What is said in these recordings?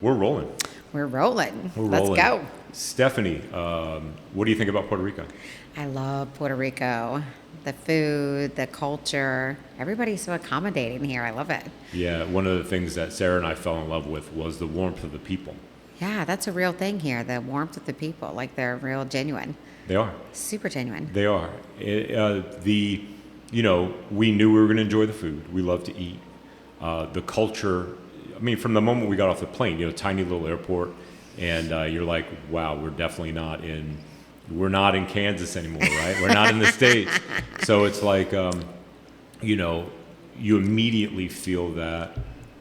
We're rolling. We're rolling. We're Let's rolling. go. Stephanie, what do you think about Puerto Rico? I love Puerto Rico. The food, the culture. Everybody's so accommodating here. I love it. Yeah, one of the things that Sarah and I fell in love with was the warmth of the people. Yeah, that's a real thing here. The warmth of the people. Like they're real genuine. They are. Super genuine. They are. We knew we were going to enjoy the food. We love to eat. The culture, I mean, from the moment we got off the plane, tiny little airport, and you're like, wow, we're not in Kansas anymore, right? We're not in the States. So it's like, you immediately feel that,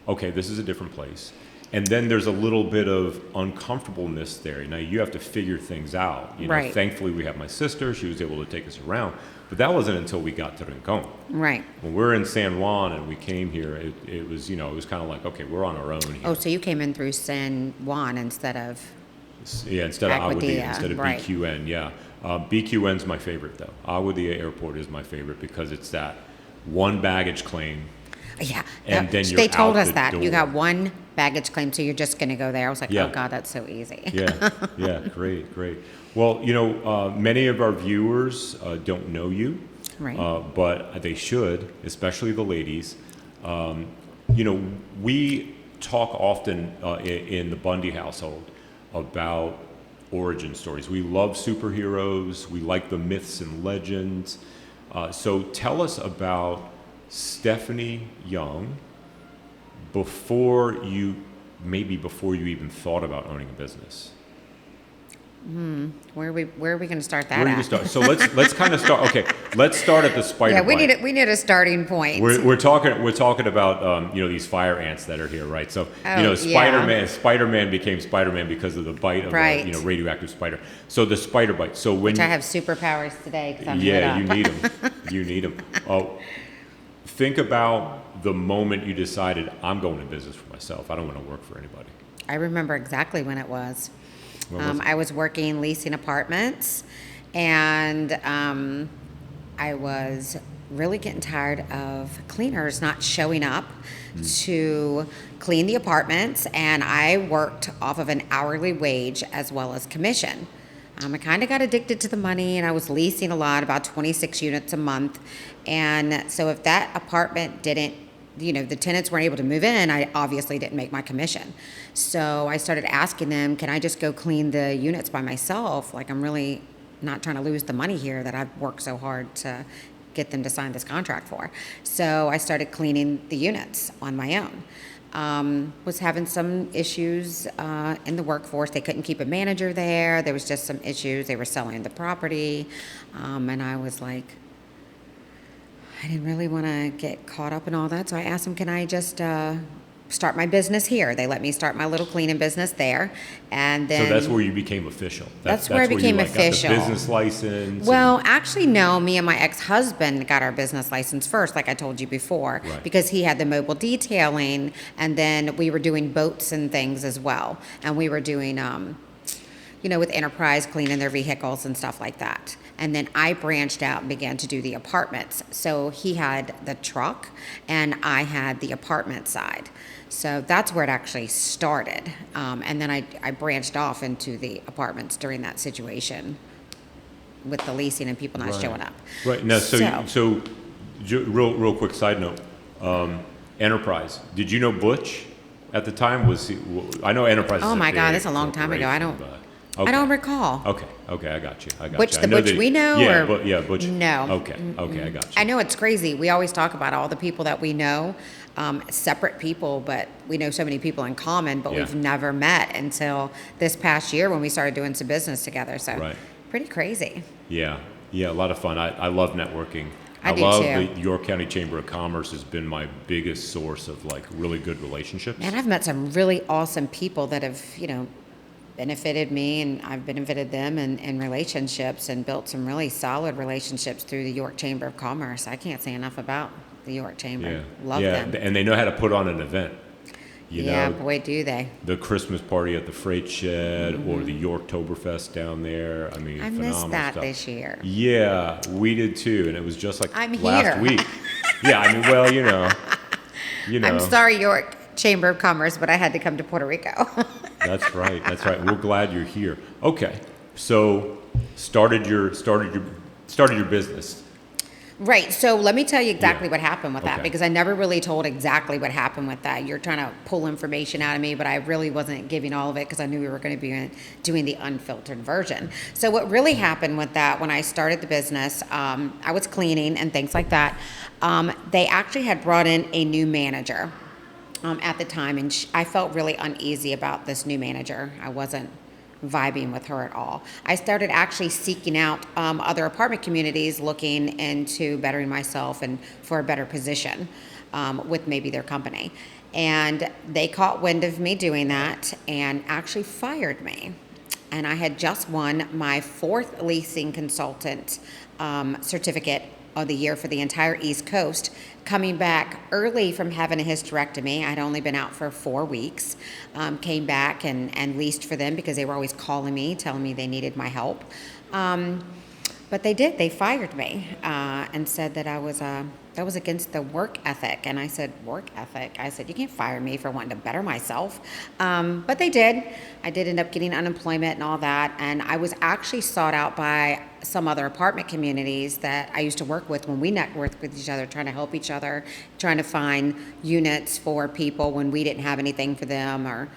okay, this is a different place. And then there's a little bit of uncomfortableness there. Now you have to figure things out. Right. Thankfully we have my sister. She was able to take us around. But that wasn't until we got to Rincon. Right. When we're in San Juan and we came here, it was kind of like, okay, we're on our own here. Oh, so you came in through San Juan instead of... Yeah, instead of Aguadilla, instead of right. BQN, yeah. BQN's my favorite, though. Aguadilla Airport is my favorite because it's that one baggage claim. Yeah. And then you're They told out us the that. door. You got one baggage claim, so you're just going to go there. I was like, Yeah. oh, God, that's so easy. Yeah, great. Well, many of our viewers don't know you, Right. But they should, especially the ladies. We talk often in the Bundy household about origin stories. We love superheroes. We like the myths and legends. So tell us about Stephanie Young before you even thought about owning a business. Where are we going to start that Where do at? you start? So let's kind of start. Okay, let's start at the spider Yeah, bite. we need a starting point. We're talking about these fire ants that are here, right? So Spider-Man became Spider-Man because of the bite of Right. a radioactive spider. So the spider bite. So when Which I have superpowers today because I'm lit yeah, up. you need them. You need them. Oh, think about the moment you decided I'm going to business for myself. I don't want to work for anybody. I remember exactly when it was. When was it? I was working leasing apartments, and I was really getting tired of cleaners not showing up to clean the apartments, and I worked off of an hourly wage as well as commission. I kind of got addicted to the money, and I was leasing a lot, about 26 units a month. And so if that apartment didn't, the tenants weren't able to move in, I obviously didn't make my commission. So I started asking them, can I just go clean the units by myself? Like, I'm really not trying to lose the money here that I've worked so hard to get them to sign this contract for. So I started cleaning the units on my own. Was having some issues in the workforce. They couldn't keep a manager there. There was just some issues. They were selling the property. And I was like, I didn't really want to get caught up in all that. So I asked them, can I just start my business here? They let me start my little cleaning business there. And then... So that's where you became official. That's where I became official. Got the business license. Well, actually, no. Me and my ex-husband got our business license first, like I told you before, Right. because he had the mobile detailing, and then we were doing boats and things as well. And we were doing, with Enterprise, cleaning their vehicles and stuff like that. And then I branched out and began to do the apartments. So he had the truck, and I had the apartment side. So that's where it actually started. And then I branched off into the apartments during that situation with the leasing and people not showing up. Right. Now, real quick side note, Enterprise. Did you know Butch at the time? I know Enterprise. Oh my God, that's a long time ago. I don't recall. Okay, I got you. Butch, the Butch we know? Yeah, Butch. No. Okay, I got you. I know it's crazy. We always talk about all the people that we know, separate people, but we know so many people in common, but we've never met until this past year when we started doing some business together. So pretty crazy. Yeah, a lot of fun. I love networking. I do love too. the York County Chamber of Commerce has been my biggest source of really good relationships. And I've met some really awesome people that have, benefited me, and I've benefited them in relationships, and built some really solid relationships through the York Chamber of Commerce. I can't say enough about the York Chamber. Love them. And they know how to put on an event. Boy, do they. The Christmas party at the Freight Shed or the Yorktoberfest down there. I mean, I missed that this year. Yeah, we did too, and it was just like I'm last here. week. Yeah, I mean, well, I'm sorry, York Chamber of Commerce, but I had to come to Puerto Rico. That's right. That's right. We're glad you're here. Okay. So started your business. Right. So let me tell you exactly Yeah. what happened with that, Okay. because I never really told exactly what happened with that. You're trying to pull information out of me, but I really wasn't giving all of it because I knew we were going to be doing the unfiltered version. So what really happened with that, when I started the business, I was cleaning and things like that. They actually had brought in a new manager at the time, and I felt really uneasy about this new manager. I wasn't vibing with her at all. I started actually seeking out other apartment communities, looking into bettering myself and for a better position with maybe their company. And they caught wind of me doing that and actually fired me. And I had just won my 4th leasing consultant certificate of the year for the entire East Coast, coming back early from having a hysterectomy. I'd only been out for 4 weeks. Came back and leased for them because they were always calling me, telling me they needed my help. But they did. They fired me and said that that was against the work ethic. And I said, work ethic? I said, you can't fire me for wanting to better myself. But they did. I did end up getting unemployment and all that. And I was actually sought out by some other apartment communities that I used to work with when we networked with each other, trying to help each other, trying to find units for people when we didn't have anything for them, or,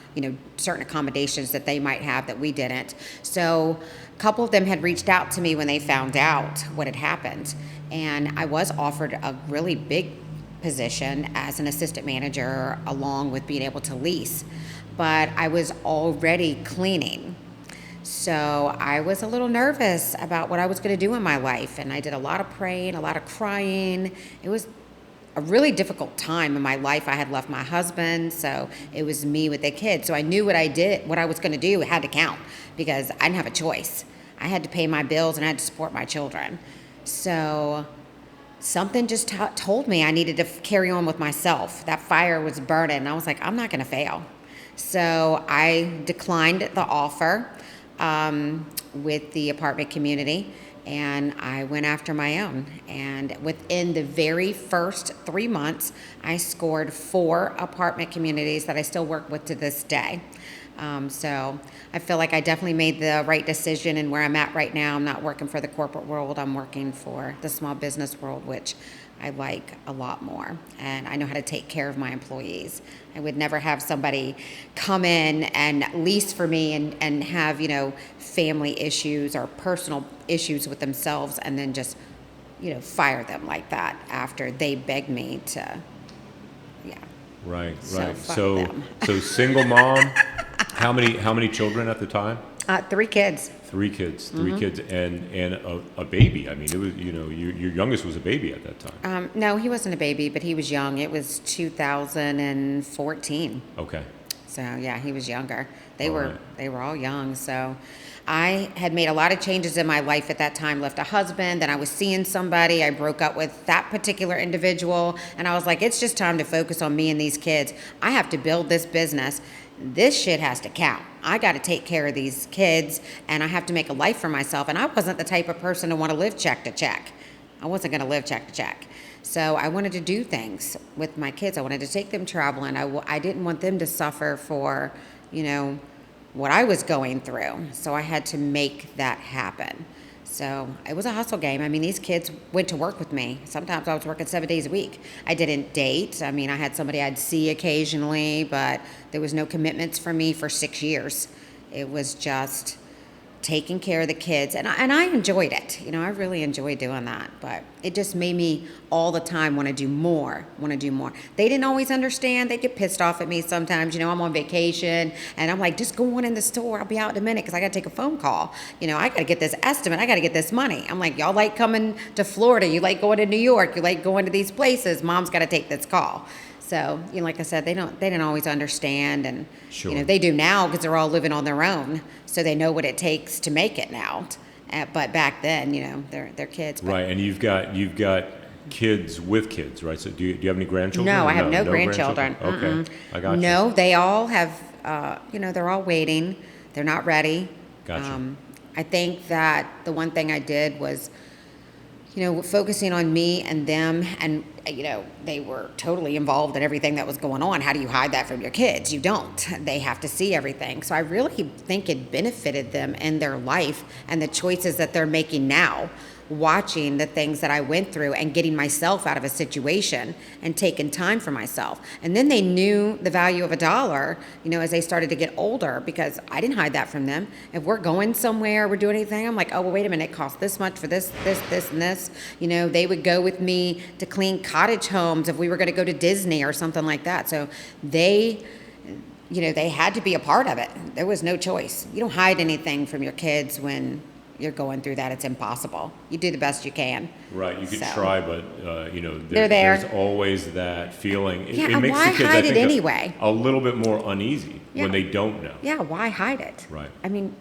certain accommodations that they might have that we didn't. So a couple of them had reached out to me when they found out what had happened. And I was offered a really big position as an assistant manager, along with being able to lease. But I was already cleaning. So I was a little nervous about what I was going to do in my life. And I did a lot of praying, a lot of crying. It was a really difficult time in my life. I had left my husband, so it was me with the kids. So I knew what I was going to do had to count, because I didn't have a choice. I had to pay my bills and I had to support my children. So something just told me I needed to carry on with myself. That fire was burning, and I was like, I'm not going to fail. So I declined the offer with the apartment community, and I went after my own. And within the very first 3 months, I scored 4 apartment communities that I still work with to this day. So I feel like I definitely made the right decision. And where I'm at right now, I'm not working for the corporate world. I'm working for the small business world, which I like a lot more. And I know how to take care of my employees. I would never have somebody come in and lease for me and have, family issues or personal issues with themselves, and then just, fire them like that after they begged me to, yeah. Right. So fuck So them. so single mom. How many children at the time? 3 kids. 3 kids. Mm-hmm. 3 kids and a baby. I mean, it was, your youngest was a baby at that time. No, he wasn't a baby, but he was young. It was 2014. Okay. So yeah, he was younger. They All were right. they were all young. So I had made a lot of changes in my life at that time. Left a husband, then I was seeing somebody. I broke up with that particular individual, and I was like, it's just time to focus on me and these kids. I have to build this business. This shit has to count. I got to take care of these kids, and I have to make a life for myself. And I wasn't the type of person to want to live check to check. I wasn't going to live check to check. So I wanted to do things with my kids. I wanted to take them traveling. I didn't want them to suffer for, what I was going through. So I had to make that happen. So it was a hustle game. I mean, these kids went to work with me. Sometimes I was working 7 days a week. I didn't date. I mean, I had somebody I'd see occasionally, but there was no commitments for me for 6 years. It was just taking care of the kids, and I enjoyed it. I really enjoyed doing that, but it just made me all the time want to do more. They didn't always understand. They get pissed off at me sometimes. I'm on vacation, and I'm like, just go on in the store. I'll be out in a minute because I got to take a phone call. I got to get this estimate. I got to get this money. I'm like, y'all like coming to Florida. You like going to New York. You like going to these places. Mom's got to take this call. So, like I said, they didn't always understand, and Sure. they do now because they're all living on their own, so they know what it takes to make it now. But back then, they're kids. But Right, and you've got kids with kids, right? So do you have any grandchildren? no, or I have no grandchildren. Okay, I got you. No, they all have. They're all waiting. They're not ready. Gotcha. I think that the one thing I did was, focusing on me and them, and they were totally involved in everything that was going on. How do you hide that from your kids? You don't. They have to see everything. So I really think it benefited them in their life and the choices that they're making now, watching the things that I went through and getting myself out of a situation and taking time for myself. And then they knew the value of a dollar, as they started to get older, because I didn't hide that from them. If we're going somewhere, we're doing anything, I'm like, oh, well, wait a minute, it costs this much for this, and this. They would go with me to clean cottage homes if we were going to go to Disney or something like that. So they had to be a part of it. There was no choice. You don't hide anything from your kids when you're going through that. It's impossible. You do the best you can. Right. You could try, but they're there. There's always that feeling. Yeah, it and makes why the kids, hide it anyway? A little bit more uneasy Yeah. when they don't know. Yeah, why hide it? Right. I mean,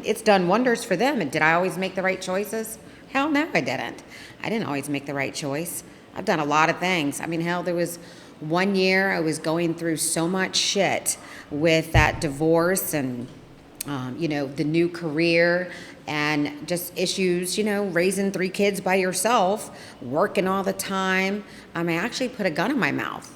it's done wonders for them. And did I always make the right choices? Hell no, I didn't. I didn't always make the right choice. I've done a lot of things. Hell, there was one year I was going through so much shit with that divorce and the new career and just issues, raising 3 kids by yourself, working all the time. I actually put a gun in my mouth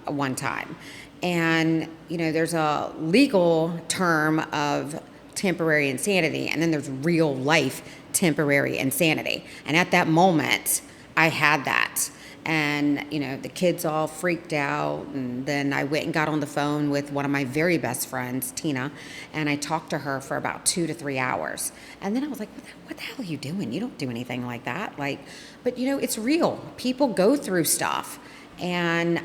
one time. And, there's a legal term of temporary insanity, and then there's real life temporary insanity. And at that moment, I had that. And, the kids all freaked out. And then I went and got on the phone with one of my very best friends, Tina, and I talked to her for about 2 to 3 hours. And then I was like, what the hell are you doing? You don't do anything like that. But, it's real. People go through stuff, and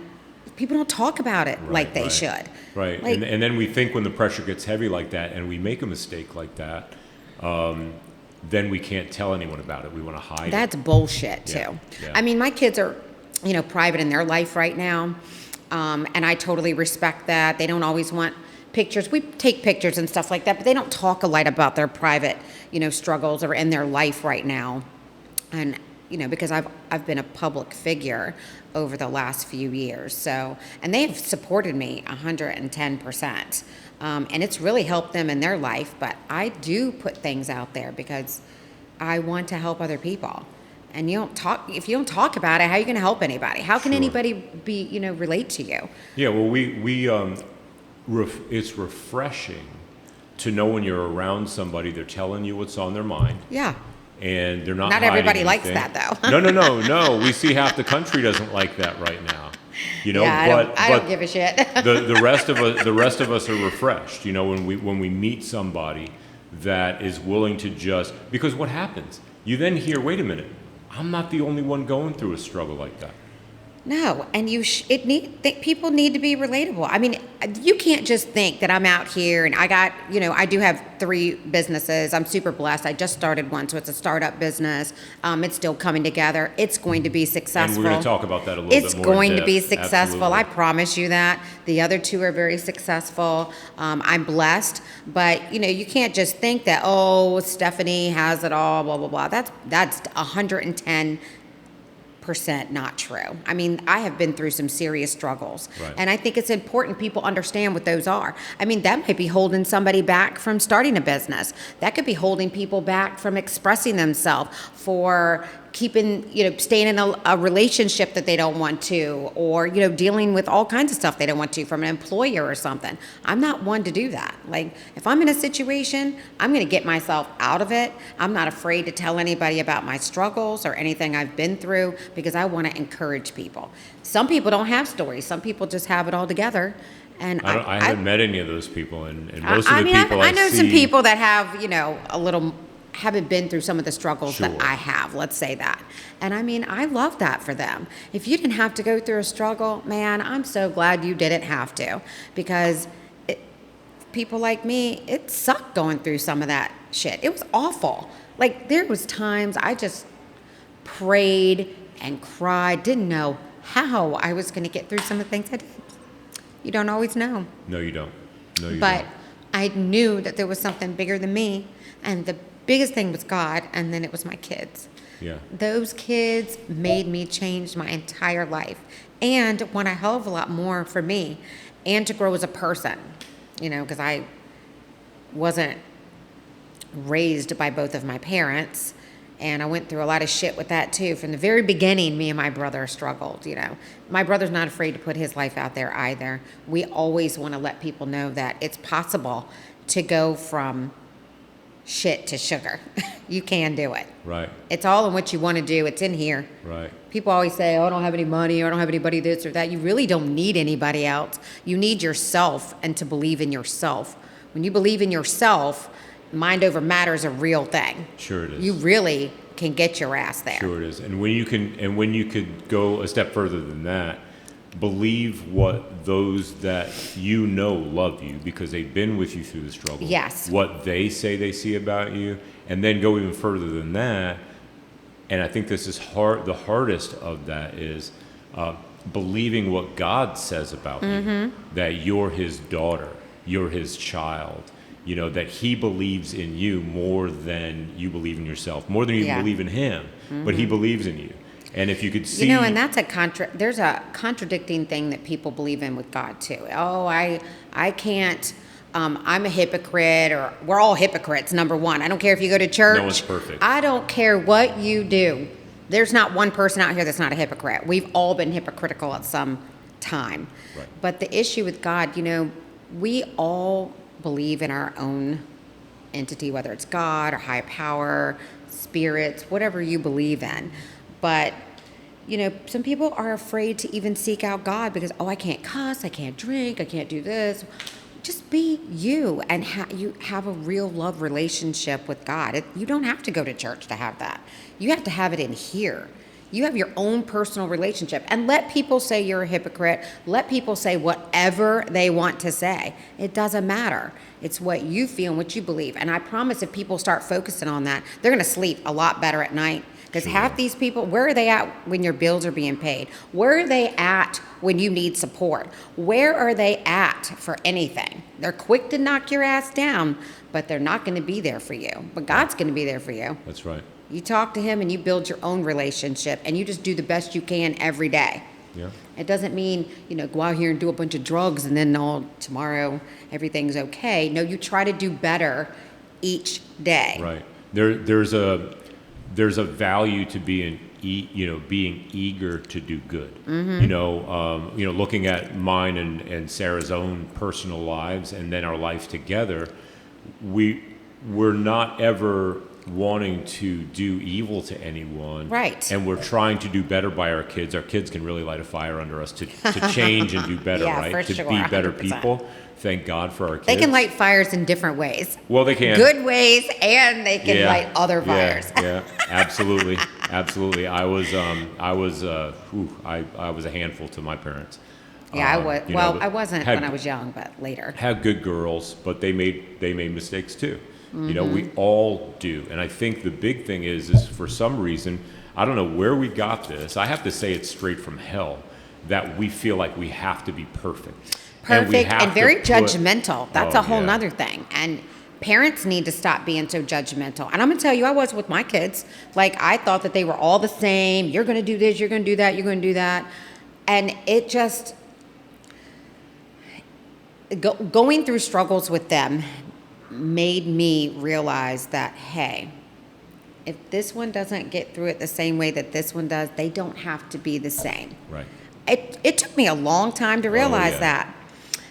people don't talk about it like they should. Right. And then we think when the pressure gets heavy like that and we make a mistake like that, then we can't tell anyone about it. We want to hide That's it. bullshit, too. Yeah. My kids are, private in their life right now, and I totally respect that. They don't always want pictures. We take pictures and stuff like that, but they don't talk a lot about their private, struggles or in their life right now. And, because I've been a public figure over the last few years. So, and they've supported me 110%. And it's really helped them in their life, but I do put things out there because I want to help other people. And if you don't talk about it, how are you going to help anybody? How can anybody relate to you? Yeah, well, it's refreshing to know when you're around somebody, they're telling you what's on their mind. Yeah. And they're not. Not everybody likes that, though. No. We see half the country doesn't like that right now. Yeah, I don't give a shit. the rest of us are refreshed. When we meet somebody that is willing to because what happens? You then hear, wait a minute, I'm not the only one going through a struggle like that. No, and people need to be relatable. You can't just think that I'm out here and I do have 3 businesses. I'm super blessed. I just started one, so it's a startup business. It's still coming together. It's going to be successful. And we're going to talk about that a little bit more. It's going to be successful. Absolutely. I promise you that. The other 2 are very successful. I'm blessed, but you can't just think that, oh, Stephanie has it all, blah blah blah. That's 110% not true. I have been through some serious struggles. Right. And I think it's important people understand what those are. That might be holding somebody back from starting a business. That could be holding people back from expressing themselves, for staying in a relationship that they don't want to, or, dealing with all kinds of stuff they don't want to from an employer or something. I'm not one to do that. If I'm in a situation, I'm going to get myself out of it. I'm not afraid to tell anybody about my struggles or anything I've been through, because I want to encourage people. Some people don't have stories. Some people just have it all together. And I haven't met any of those people, and most of the people I know see, some people that have, haven't been through some of the struggles that I have, let's say that. And I love that for them. If you didn't have to go through a struggle, man, I'm so glad you didn't have to, because people like me, it sucked going through some of that shit. It was awful. There was times I just prayed and cried, didn't know how I was going to get through some of the things I did. You don't always know. No, you don't. But I knew that there was something bigger than me, and the biggest thing was God, and then it was my kids. Yeah. Those kids made me change my entire life, and want a hell of a lot more for me, and to grow as a person, because I wasn't raised by both of my parents, And I went through a lot of shit with that too. From the very beginning, me and my brother struggled, you know. My brother's not afraid to put his life out there either. We always want to let people know that it's possible to go from shit to sugar. You can do it. Right. It's all in what you want to do. It's in here. Right. People always say, oh, I don't have any money, or I don't have anybody this or that. You really don't need anybody else. You need yourself and to believe in yourself. When you believe in yourself, mind over matter is a real thing. Sure it is. You really can get your ass there. Sure it is. And when you could go a step further than that, believe what those that you know love you because they've been with you through the struggle. Yes. What they say they see about you, and then go even further than that. And I think this is hard. The hardest of that is believing what God says about you, that you're His daughter, you're His child. You know, that He believes in you more than you believe in yourself, more than you believe in Him, but He believes in you. And if you could see, you know, and that's there's a contradicting thing that people believe in with God too. Oh, I can't. I'm a hypocrite, or we're all hypocrites. Number one, I don't care if you go to church. No one's perfect. I don't care what you do. There's not one person out here that's not a hypocrite. We've all been hypocritical at some time. Right. But the issue with God, you know, we all believe in our own entity, whether it's God or high power, spirits, whatever you believe in. But, you know, some people are afraid to even seek out God because, oh, I can't cuss, I can't drink, I can't do this. Just be you and you have a real love relationship with God. You don't have to go to church to have that. You have to have it in here. You have your own personal relationship. And let people say you're a hypocrite. Let people say whatever they want to say. It doesn't matter. It's what you feel and what you believe. And I promise if people start focusing on that, they're going to sleep a lot better at night. Because half these people, where are they at when your bills are being paid? Where are they at when you need support? Where are they at for anything? They're quick to knock your ass down, but they're not going to be there for you. But God's going to be there for you. That's right. You talk to Him and you build your own relationship, and you just do the best you can every day. Yeah. It doesn't mean, you know, go out here and do a bunch of drugs and then tomorrow everything's okay. No, you try to do better each day. Right. There's a value to being eager to do good. You know, looking at mine and Sarah's own personal lives and then our life together, we're not ever wanting to do evil to anyone. Right. And we're trying to do better by our kids. Our kids can really light a fire under us to change and do better, Yeah, right? for To sure, be better 100%. people. Thank God for our kids. They can light fires in different ways. Well, they can. Good ways, and they can light other fires. Yeah, absolutely, absolutely. I was a handful to my parents. Yeah, I was. You Well, know, I wasn't had- when I was young, but later. Had good girls, but they made mistakes too. You know, Mm-hmm. we all do, and I think the big thing is for some reason, I don't know where we got this. I have to say it's straight from hell that we feel like we have to be perfect. Perfect and very to put- judgmental. That's Oh, a whole yeah. nother thing. And parents need to stop being so judgmental. And I'm going to tell you, I was with my kids. Like, I thought that they were all the same. You're going to do this, you're going to do that, you're going to do that. And it just, going through struggles with them made me realize that, hey, if this one doesn't get through it the same way that this one does, they don't have to be the same. Right. It took me a long time to realize yeah. that.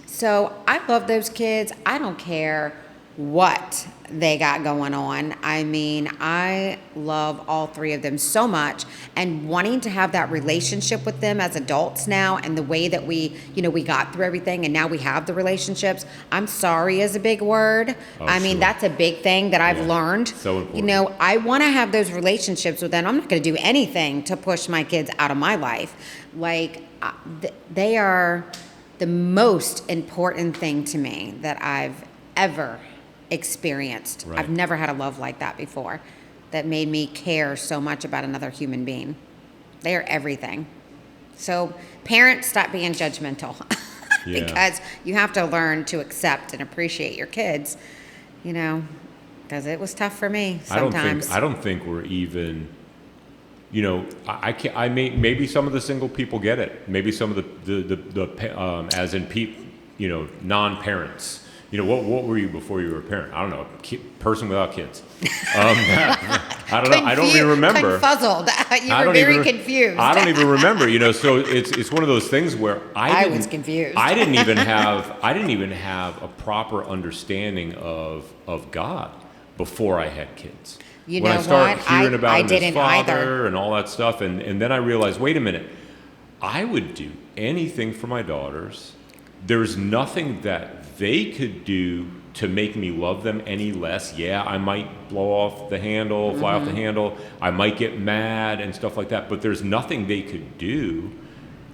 So I love those kids. I don't care what they got going on. I mean, I love all three of them so much, and wanting to have that relationship with them as adults now, and the way that we got through everything and now we have the relationships. I'm sorry is a big word. Oh, I mean, sure. that's a big thing that I've Yeah. learned. So important. You know, I want to have those relationships with them. I'm not going to do anything to push my kids out of my life. Like, they are the most important thing to me that I've ever experienced. Right. I've never had a love like that before that made me care so much about another human being. They are everything. So parents, stop being judgmental. Yeah. Because you have to learn to accept and appreciate your kids, you know, because it was tough for me sometimes. I don't think we're even, you know, maybe some of the single people get it. Maybe some of the as in non-parents. You know, what were you before you were a parent? I don't know, person without kids. I don't know. I don't even remember. Confuzzled. You were very confused. I don't even remember. So it's one of those things where I was confused. I didn't even have a proper understanding of God before I had kids. You when know I started what? hearing about I him as didn't father either. and all that stuff, and then I realized, wait a minute, I would do anything for my daughters. There's nothing that they could do to make me love them any less. Yeah, I might blow off the handle, fly off the handle. I might get mad and stuff like that, but there's nothing they could do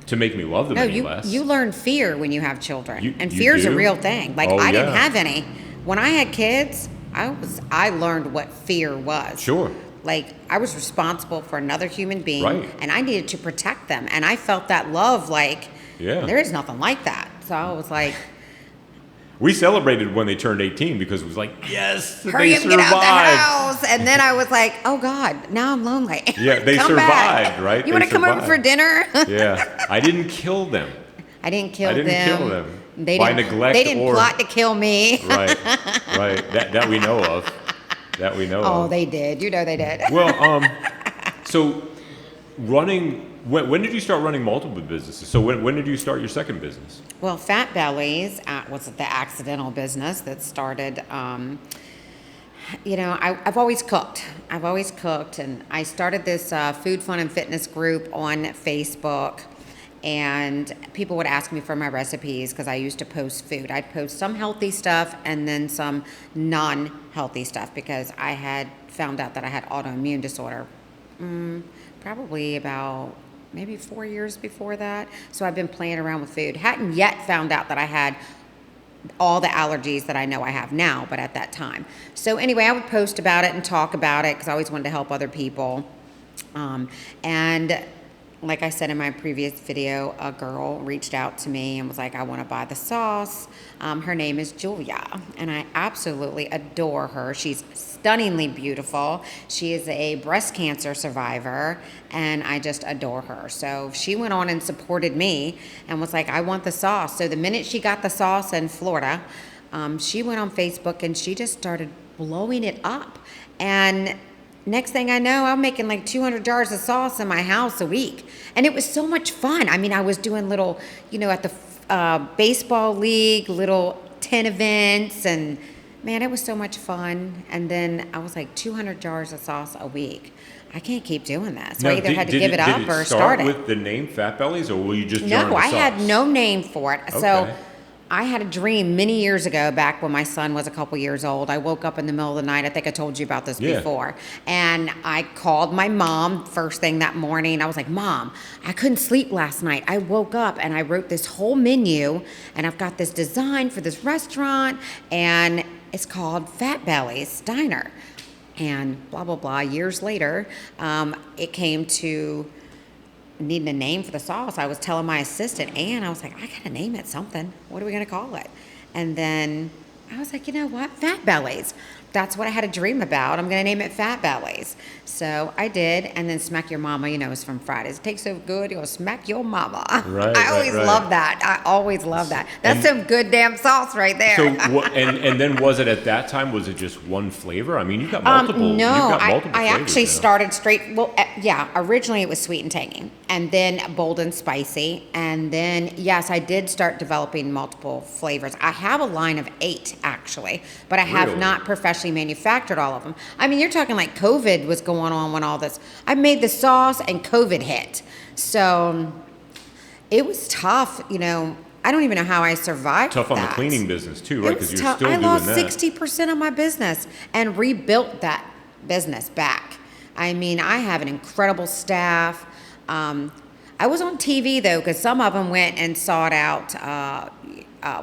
to make me love them any less. You learn fear when you have children, and you fear's a do? real thing. Like, Oh, I didn't yeah. have any. When I had kids, I learned what fear was. Sure. Like, I was responsible for another human being, Right. and I needed to protect them. And I felt that love, like, Yeah. there is nothing like that. So I was like, We celebrated when they turned 18 because it was like, yes, hurry they up, get out the survived. house. And then I was like, oh God, now I'm lonely. Yeah, they Come survived, back. right? You They want to come over for survived. dinner? Yeah, I didn't kill them. I didn't kill I didn't them. kill them. They By didn't, neglect they didn't or- plot to kill me. Right, right. That we know of. That we know Oh, of. they did. You know they did. Well, so running. When did you start running multiple businesses? So when did you start your second business? Well, Fat Bellies was the accidental business that started. I've always cooked. And I started this food, fun, and fitness group on Facebook. And people would ask me for my recipes because I used to post food. I'd post some healthy stuff and then some non-healthy stuff because I had found out that I had autoimmune disorder probably about maybe 4 years before that. So I've been playing around with food. Hadn't yet found out that I had all the allergies that I know I have now, but at that time. So anyway, I would post about it and talk about it because I always wanted to help other people. And like I said in my previous video, a girl reached out to me and was like, I want to buy the sauce. Her name is Julia, and I absolutely adore her. She's stunningly beautiful. She is a breast cancer survivor, and I just adore her. So she went on and supported me and was like, I want the sauce. So the minute she got the sauce in Florida, she went on Facebook and she just started blowing it up. And next thing I know, I'm making like 200 jars of sauce in my house a week. And it was so much fun. I mean, I was doing little, at the baseball league, little 10 events, and man, it was so much fun. And then I was like 200 jars of sauce a week. I can't keep doing that. So I either had to give it up or start it. With the name Fat Bellies, or will you just join No, the I sauce? had no name for it. So Okay. I had a dream many years ago, back when my son was a couple years old. I woke up in the middle of the night. I think I told you about this before. And I called my mom first thing that morning. I was like, Mom, I couldn't sleep last night. I woke up and I wrote this whole menu, and I've got this design for this restaurant, and it's called Fat Bellies Diner. And blah, blah, blah. Years later, it came to needing a name for the sauce. I was telling my assistant, Ann, I was like, I gotta name it something. What are we gonna call it? And then I was like, you know what? Fat Bellies. That's what I had a dream about. I'm gonna name it Fat Bellies. So I did, and then Smack Your Mama, is from Fridays. It tastes so good, you'll smack your mama. Right, I always right. love that. I always love that. That's some good damn sauce right there. So and then was it at that time? Was it just one flavor? I mean, you got multiple. No, you've got multiple I flavors actually now. started straight. Well, yeah, originally it was sweet and tangy, and then bold and spicy, and then yes, I did start developing multiple flavors. I have a line of 8 actually, but I have Really? not professionally manufactured all of them. I mean, you're talking like COVID was going on when all this. I made the sauce and COVID hit, so it was tough. I don't even know how I survived. Tough on the that. cleaning business too, right? It Because was you're tough. still I doing lost that. 60% of my business and rebuilt that business back. I mean, I have an incredible staff. I was on TV though, because some of them went and sought out,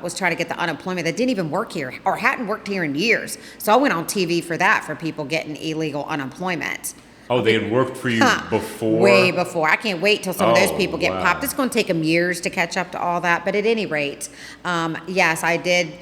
was trying to get the unemployment that didn't even work here or hadn't worked here in years. So I went on TV for that, for people getting illegal unemployment. Oh, they had worked for you before? Way before. I can't wait till some of those Oh, people get wow. popped. It's going to take them years to catch up to all that. But at any rate, yes, I did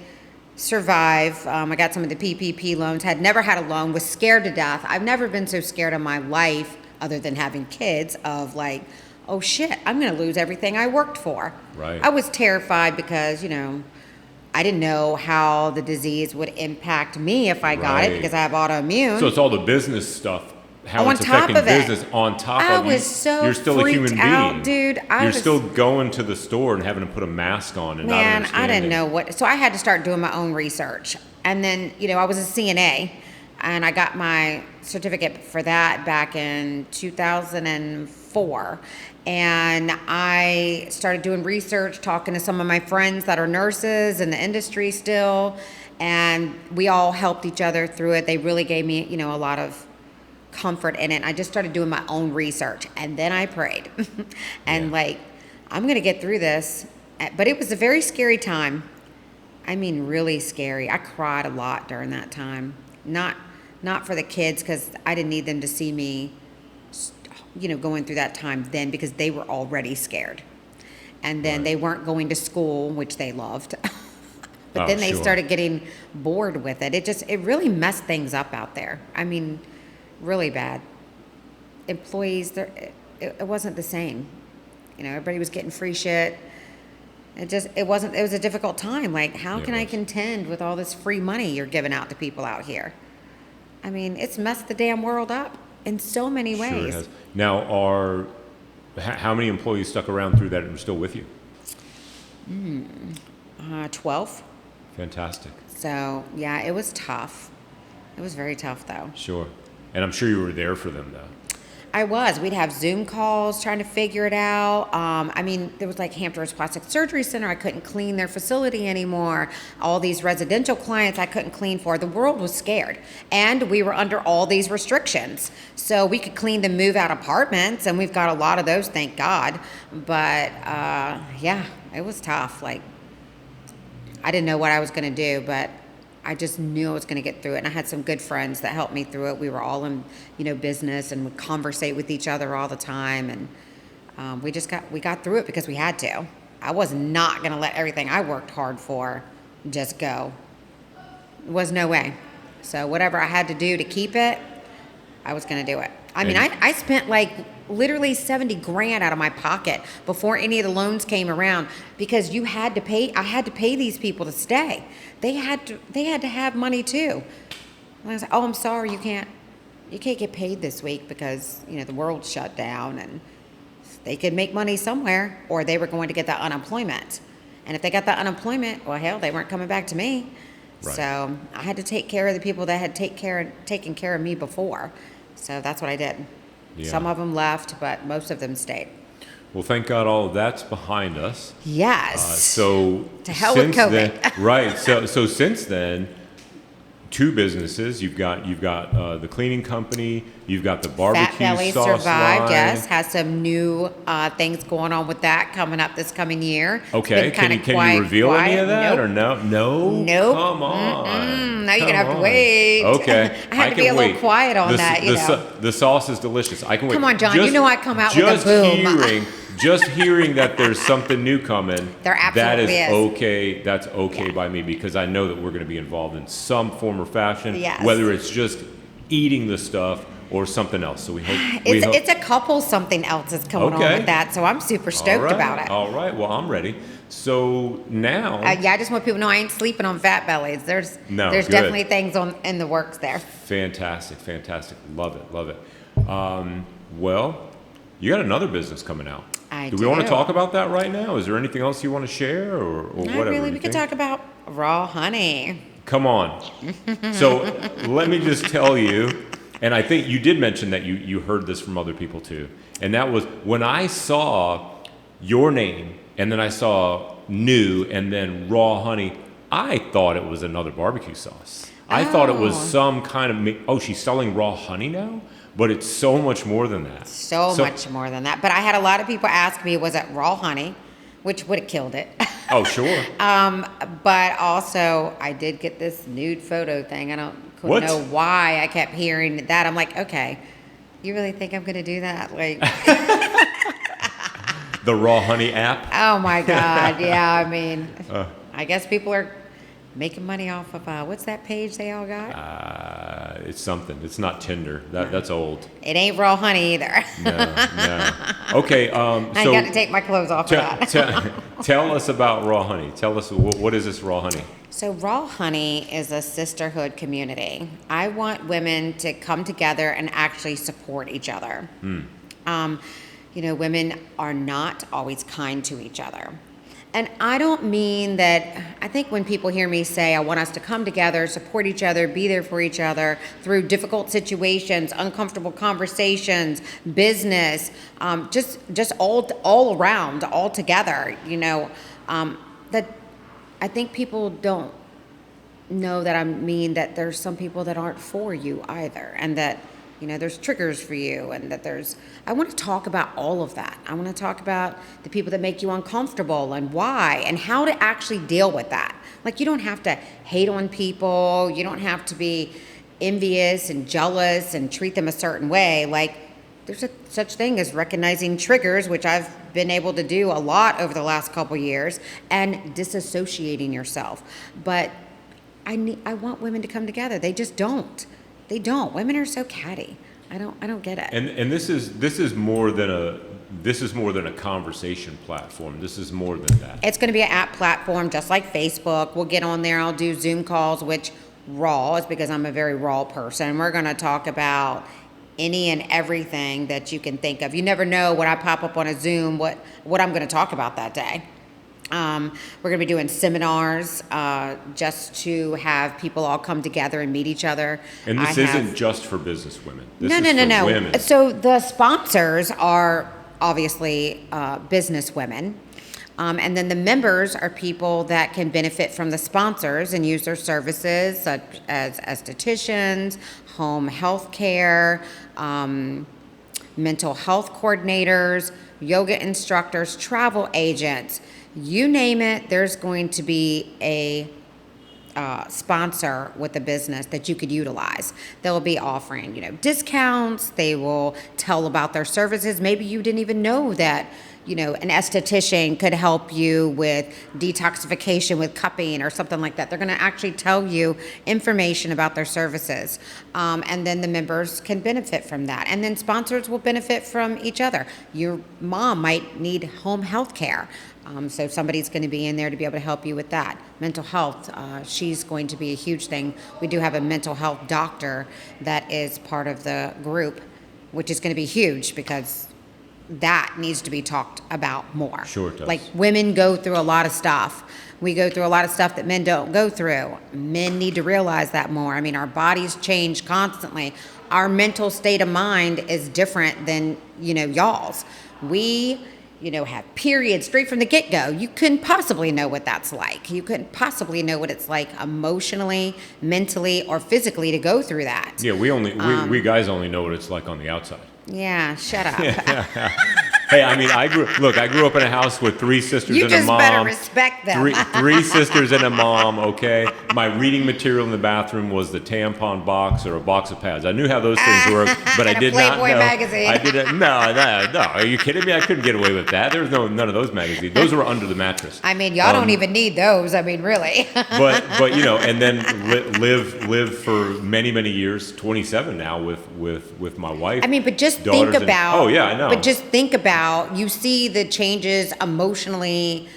survive. I got some of the PPP loans. Had never had a loan. Was scared to death. I've never been so scared in my life, other than having kids, of like, oh shit, I'm going to lose everything I worked for. Right. I was terrified because, I didn't know how the disease would impact me if I got it, Right. because I have autoimmune. So it's all the business stuff how On it's top affecting of it. business on top I of you. was so You're still a human freaked out, being. dude. You're still going to the store and having to put a mask on and not Man, I understanding. didn't know what. So I had to start doing my own research. And then, I was a CNA, and I got my certificate for that back in 2004. And I started doing research, talking to some of my friends that are nurses in the industry still. And we all helped each other through it. They really gave me, a lot of comfort in it. I just started doing my own research, and then I prayed and I'm going to get through this. But it was a very scary time. I mean, really scary. I cried a lot during that time. Not for the kids, because I didn't need them to see me, going through that time then, because they were already scared. And then they weren't going to school, which they loved. But then they started getting bored with it. It really messed things up out there. I mean, really bad. Employees, it wasn't the same. Everybody was getting free shit. It was a difficult time. Like, how can I contend with all this free money you're giving out to people out here? I mean, it's messed the damn world up in so many ways. Sure it has. Now, how many employees stuck around through that and are still with you? 12. Fantastic. So, yeah, it was tough. It was very tough, though. Sure. And I'm sure you were there for them, though. I was. We'd have Zoom calls trying to figure it out. There was like Hampton's Plastic Surgery Center. I couldn't clean their facility anymore. All these residential clients I couldn't clean for. The world was scared. And we were under all these restrictions. So we could clean the move-out apartments, and we've got a lot of those, thank God. But, yeah, it was tough. Like, I didn't know what I was going to do, but I just knew I was going to get through it. And I had some good friends that helped me through it. We were all in, business, and would conversate with each other all the time. And we got through it because we had to. I was not going to let everything I worked hard for just go. There was no way. So whatever I had to do to keep it, I was going to do it. I spent literally 70 grand out of my pocket before any of the loans came around, because I had to pay these people to stay. They had to have money too. And I was like, oh, I'm sorry, you can't get paid this week because, the world shut down, and they could make money somewhere, or they were going to get that unemployment. And if they got that unemployment, well, hell, they weren't coming back to me. Right. So I had to take care of the people that had taken care of me before. So that's what I did. Yeah. Some of them left, but most of them stayed. Well, thank God all of that's behind us. Yes. So to hell with COVID. Then, right. So since then, 2 businesses. You've got the cleaning company. You've got the barbecue Fat Belly sauce survived. line. Yes, has some new things going on with that coming up this coming year. Okay, can you reveal any of that? Nope. Or no? Nope. Come on. Now you're gonna have to wait. Okay, I had to be a little quiet on that. The sauce is delicious. I can wait. Come on, John. I come out with a boom. Just hearing that there's something new coming, there absolutely is okay. That's okay by me, because I know that we're going to be involved in some form or fashion, whether it's just eating the stuff or something else. So we hope it's a couple something else that's coming on with that. So I'm super stoked about it. All right. Well, I'm ready. So now, I just want people to know I ain't sleeping on Fat Bellies. There's definitely things in the works there. Fantastic. Love it. Well, you got another business coming out. Do we want to talk about that right now? Is there anything else you want to share, or whatever? Not really. We could talk about raw honey. Come on. So let me just tell you, and I think you did mention that you heard this from other people too, and that was when I saw your name, and then I saw new, and then raw honey, I thought it was another barbecue sauce. I thought it was some kind of, she's selling raw honey now? But it's so much more than that. So much more than that. But I had a lot of people ask me, was it raw honey? Which would have killed it. Oh, sure. But also, I did get this nude photo thing. I couldn't know why I kept hearing that. I'm like, okay, you really think I'm going to do that? Like the raw honey app? Oh, my God. Yeah, I guess people are making money off of, what's that page they all got? It's something. It's not Tinder. That's old. It ain't raw honey either. No. Okay. I ain't got to take my clothes off for that. Tell us about raw honey. Tell us, what is this raw honey? So Raw Honey is a sisterhood community. I want women to come together and actually support each other. Women are not always kind to each other. And I don't mean that, I think when people hear me say, I want us to come together, support each other, be there for each other through difficult situations, uncomfortable conversations, business, just all around, all together, that I think people don't know that I mean that there's some people that aren't for you either, and that there's triggers for you, and that I want to talk about all of that. I want to talk about the people that make you uncomfortable and why, and how to actually deal with that. Like, you don't have to hate on people. You don't have to be envious and jealous and treat them a certain way. Like, there's such thing as recognizing triggers, which I've been able to do a lot over the last couple years, and disassociating yourself. But I want women to come together. They just don't. They don't. Women are so catty. I don't get it. And this is more than a conversation platform. This is more than that. It's going to be an app platform, just like Facebook. We'll get on there. I'll do Zoom calls, which raw is because I'm a very raw person. We're going to talk about any and everything that you can think of. You never know when I pop up on a Zoom what I'm going to talk about that day. We're going to be doing seminars just to have people all come together and meet each other. And this isn't just for business women. This No. is for women. So the sponsors are obviously business women. And then the members are people that can benefit from the sponsors and use their services, such as estheticians, home health care, mental health coordinators, yoga instructors, travel agents. You name it, there's going to be a sponsor with a business that you could utilize. They'll be offering, discounts. They will tell about their services. Maybe you didn't even know that, an esthetician could help you with detoxification with cupping or something like that. They're going to actually tell you information about their services. And then the members can benefit from that. And then sponsors will benefit from each other. Your mom might need home health care. So somebody's going to be in there to be able to help you with that. Mental health, she's going to be a huge thing. We do have a mental health doctor that is part of the group, which is going to be huge because that needs to be talked about more. Sure it does. Like, women go through a lot of stuff. We go through a lot of stuff that men don't go through. Men need to realize that more. I mean, our bodies change constantly. Our mental state of mind is different than, y'all's. We have periods straight from the get-go. You couldn't possibly know what that's like. You couldn't possibly know what it's like emotionally, mentally, or physically to go through that. Yeah, we guys only know what it's like on the outside. Yeah, shut up. Hey, I mean, I grew up in a house with three sisters You and a just mom. better respect them. Three sisters and a mom, okay? My reading material in the bathroom was the tampon box or a box of pads. I knew how those things worked, but I And a did not Playboy know. magazine. I didn't. No. Are you kidding me? I couldn't get away with that. There was none of those magazines. Those were under the mattress. I mean, y'all don't even need those. I mean, really. But and then live for many years, 27 now with my wife. I mean, but just think daughters and- about. Oh yeah, I know. But just think about, you see the changes emotionally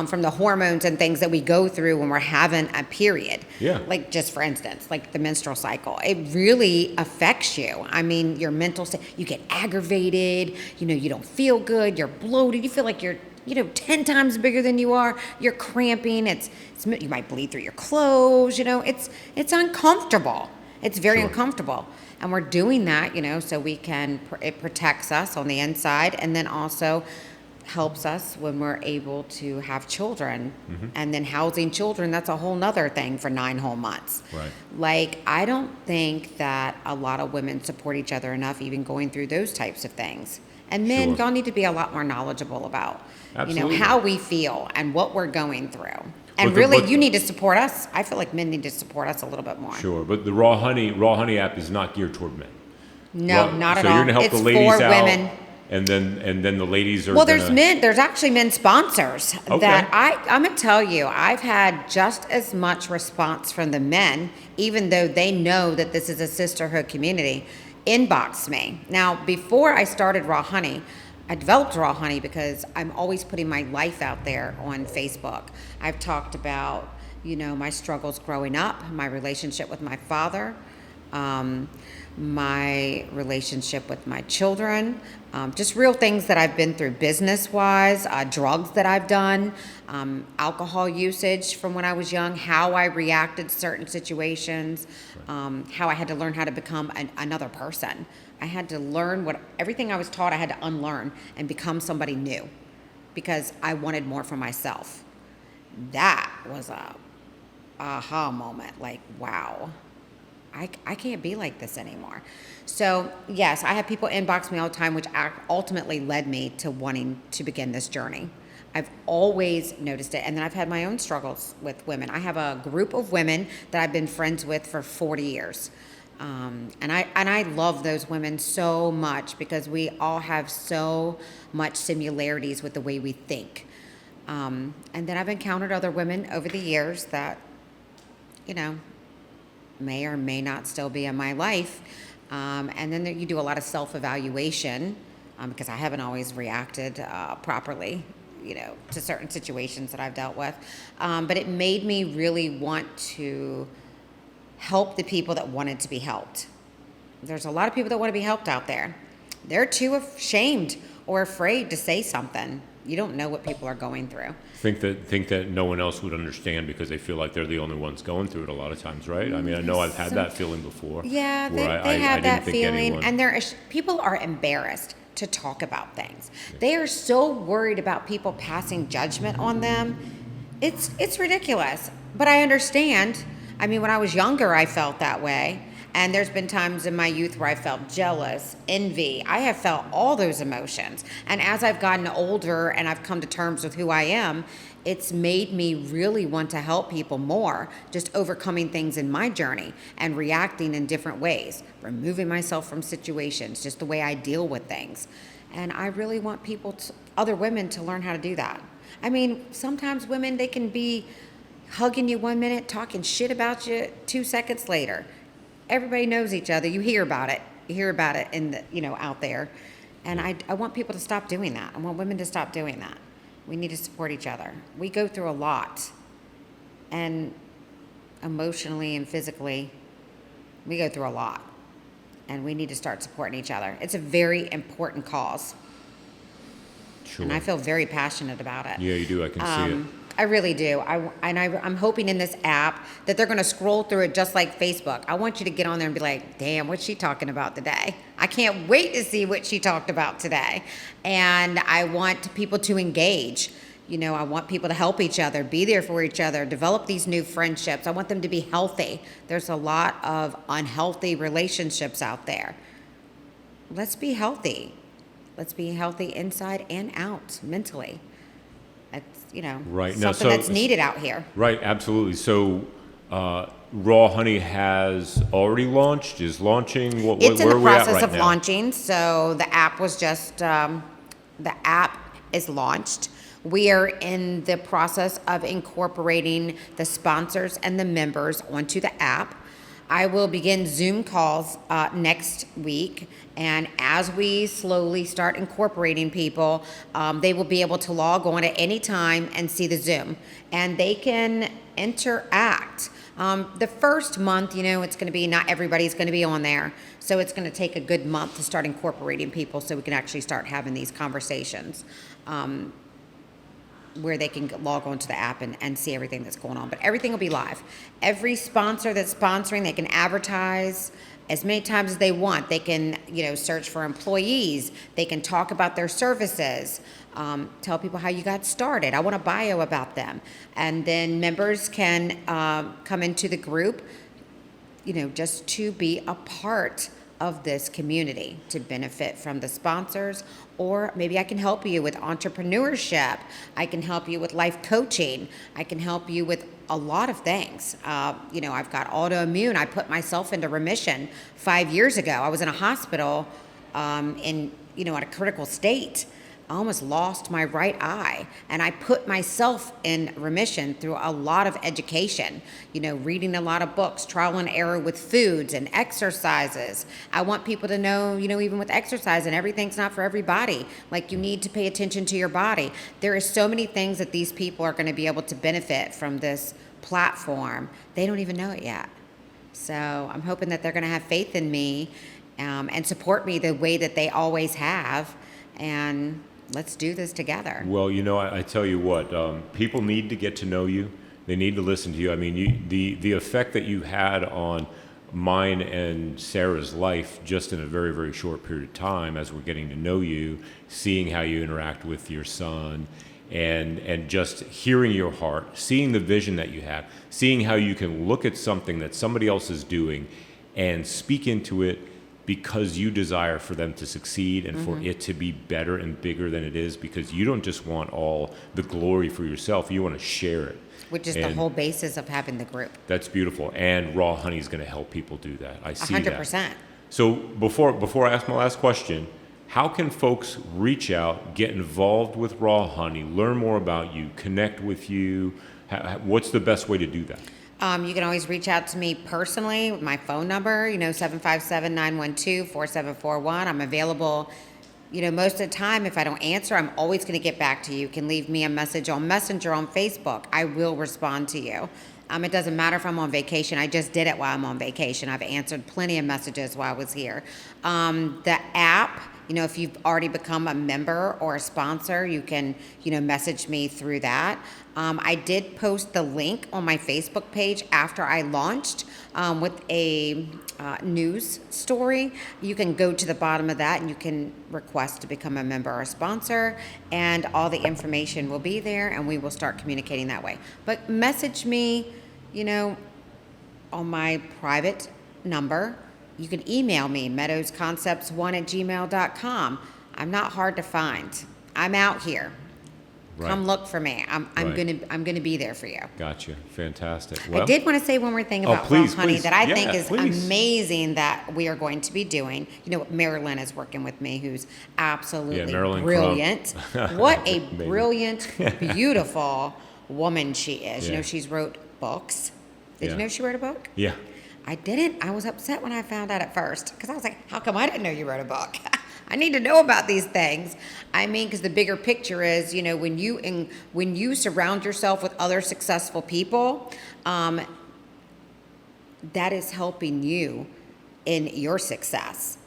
from the hormones and things that we go through when we're having a period. Yeah. Like, just for instance, like the menstrual cycle, it really affects you. I mean, your mental state, you get aggravated, you don't feel good, you're bloated, you feel like you're 10 times bigger than you are, you're cramping, you might bleed through your clothes, it's uncomfortable. It's very Sure. uncomfortable. And we're doing that, so we can, it protects us on the inside, and then also helps us when we're able to have children. Mm-hmm. And then housing children, that's a whole nother thing for 9 whole months. Right. Like, I don't think that a lot of women support each other enough, even going through those types of things. And men, Sure. y'all need to be a lot more knowledgeable about, Absolutely. how we feel and what we're going through. And But really, you need to support us. I feel like men need to support us a little bit more. Sure, but the Raw Honey app is not geared toward men. No, not at So all. you're gonna help It's the ladies for out, women. and then the ladies are. Well, there's actually men sponsors Okay. that I'm gonna tell you, I've had just as much response from the men, even though they know that this is a sisterhood community, inbox me. Now, before I started Raw Honey, I developed Raw Honey because I'm always putting my life out there on Facebook. I've talked about my struggles growing up, my relationship with my father, um, my relationship with my children, just real things that I've been through business-wise, drugs that I've done, alcohol usage from when I was young, how I reacted to certain situations, how I had to learn how to become another person. I had to learn everything I was taught I had to unlearn and become somebody new because I wanted more for myself. That was a aha moment, like, wow. I can't be like this anymore. So, yes, I have people inbox me all the time, which ultimately led me to wanting to begin this journey. I've always noticed it. And then I've had my own struggles with women. I have a group of women that I've been friends with for 40 years. And I love those women so much because we all have so much similarities with the way we think. And then I've encountered other women over the years that, may or may not still be in my life. And then you do a lot of self-evaluation because I haven't always reacted properly, to certain situations that I've dealt with. But it made me really want to help the people that wanted to be helped. There's a lot of people that want to be helped out there. They're too ashamed or afraid to say something. You don't know what people are going through. Think that no one else would understand because they feel like they're the only ones going through it a lot of times, right? I mean, I know I've had that feeling before. Yeah, they have that feeling, and people are embarrassed to talk about things. Yeah. They are so worried about people passing judgment on them. It's ridiculous, but I understand. I mean, when I was younger, I felt that way. And there's been times in my youth where I felt jealous, envy. I have felt all those emotions. And as I've gotten older and I've come to terms with who I am, it's made me really want to help people more, just overcoming things in my journey and reacting in different ways, removing myself from situations, just the way I deal with things. And I really want other women to learn how to do that. I mean, sometimes women, they can be hugging you 1 minute, talking shit about you 2 seconds later. Everybody knows each other. You hear about it. In the, out there. And I want people to stop doing that. I want women to stop doing that. We need to support each other. We go through a lot. And emotionally and physically, we go through a lot. And we need to start supporting each other. It's a very important cause. Sure. And I feel very passionate about it. Yeah, you do. I can see it. I really do. I'm hoping in this app that they're going to scroll through it just like Facebook. I want you to get on there and be like, damn, what's she talking about today? I can't wait to see what she talked about today. And I want people to engage. I want people to help each other, be there for each other, develop these new friendships. I want them to be healthy. There's a lot of unhealthy relationships out there. Let's be healthy. Let's be healthy inside and out mentally. Right. Something that's needed out here. Right, absolutely. So Raw Honey has already launched, is launching. It's in the process of launching. So the app was just, the app is launched. We are in the process of incorporating the sponsors and the members onto the app. I will begin Zoom calls next week, and as we slowly start incorporating people, they will be able to log on at any time and see the Zoom, and they can interact. The first month, it's going to be, not everybody's going to be on there, so it's going to take a good month to start incorporating people so we can actually start having these conversations. Where they can log on to the app and see everything that's going on. But everything will be live. Every sponsor that's sponsoring, they can advertise as many times as they want. They can, search for employees. They can talk about their services, tell people how you got started. I want a bio about them. And then members can come into the group, just to be a part of this community, to benefit from the sponsors. Or maybe I can help you with entrepreneurship. I can help you with life coaching. I can help you with a lot of things. I've got autoimmune. I put myself into remission 5 years ago. I was in a hospital at a critical state. I almost lost my right eye, and I put myself in remission through a lot of education, reading a lot of books, trial and error with foods and exercises. I want people to know, even with exercise, and everything's not for everybody. Like, you need to pay attention to your body. There are so many things that these people are going to be able to benefit from this platform, they don't even know it yet. So I'm hoping that they're going to have faith in me and support me the way that they always have. And let's do this together. Well, I tell you what, people need to get to know you. They need to listen to you. I mean, the effect that you had on mine and Sarah's life just in a very, very short period of time as we're getting to know you, seeing how you interact with your son, and just hearing your heart, seeing the vision that you have, seeing how you can look at something that somebody else is doing and speak into it because you desire for them to succeed and for it to be better and bigger than it is, because you don't just want all the glory for yourself, you want to share it. Which is the whole basis of having the group. That's beautiful. And Raw Honey is going to help people do that. I see 100%. that. So before I ask my last question, how can folks reach out, get involved with Raw Honey, learn more about you, connect with you? What's the best way to do that? You can always reach out to me personally with my phone number, 757-912-4741. I'm available, most of the time. If I don't answer, I'm always going to get back to you. You can leave me a message on Messenger on Facebook. I will respond to you. It doesn't matter if I'm on vacation. I just did it while I'm on vacation. I've answered plenty of messages while I was here. The app, if you've already become a member or a sponsor, you can, message me through that. I did post the link on my Facebook page after I launched with a news story. You can go to the bottom of that and you can request to become a member or a sponsor, and all the information will be there, and we will start communicating that way. But message me, on my private number. You can email me, meadowsconcepts1@gmail.com. I'm not hard to find. I'm out here. Right. Come look for me. I'm Right. gonna be there for you. Gotcha. Fantastic. I did want to say one more thing about Raw Honey that I think is amazing that we are going to be doing. Marilyn is working with me, who's absolutely brilliant. What a brilliant, beautiful woman she is. Yeah. She's wrote books. Did you know she wrote a book? Yeah. I didn't. I was upset when I found out at first, because I was like, how come I didn't know you wrote a book? I need to know about these things. Because the bigger picture is, when you surround yourself with other successful people, that is helping you in your success,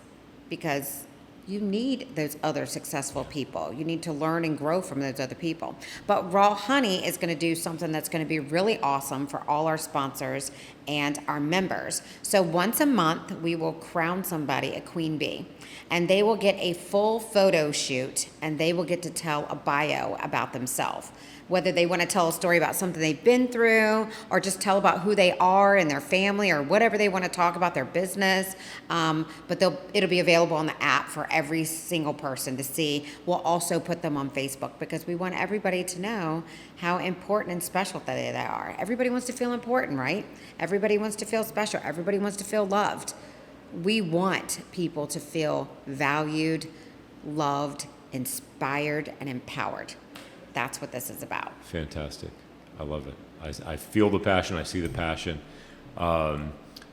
because you need those other successful people. You need to learn and grow from those other people. But Raw Honey is going to do something that's going to be really awesome for all our sponsors and our members. So once a month, we will crown somebody a queen bee, and they will get a full photo shoot, and they will get to tell a bio about themselves. Whether they want to tell a story about something they've been through, or just tell about who they are and their family, or whatever they want to talk about, their business. But it'll be available on the app for every single person to see. We'll also put them on Facebook, because we want everybody to know how important and special that they are. Everybody wants to feel important, right? Everybody wants to feel special. Everybody wants to feel loved. We want people to feel valued, loved, inspired, and empowered. That's what this is about. Fantastic. I love it. I feel the passion. I see the passion.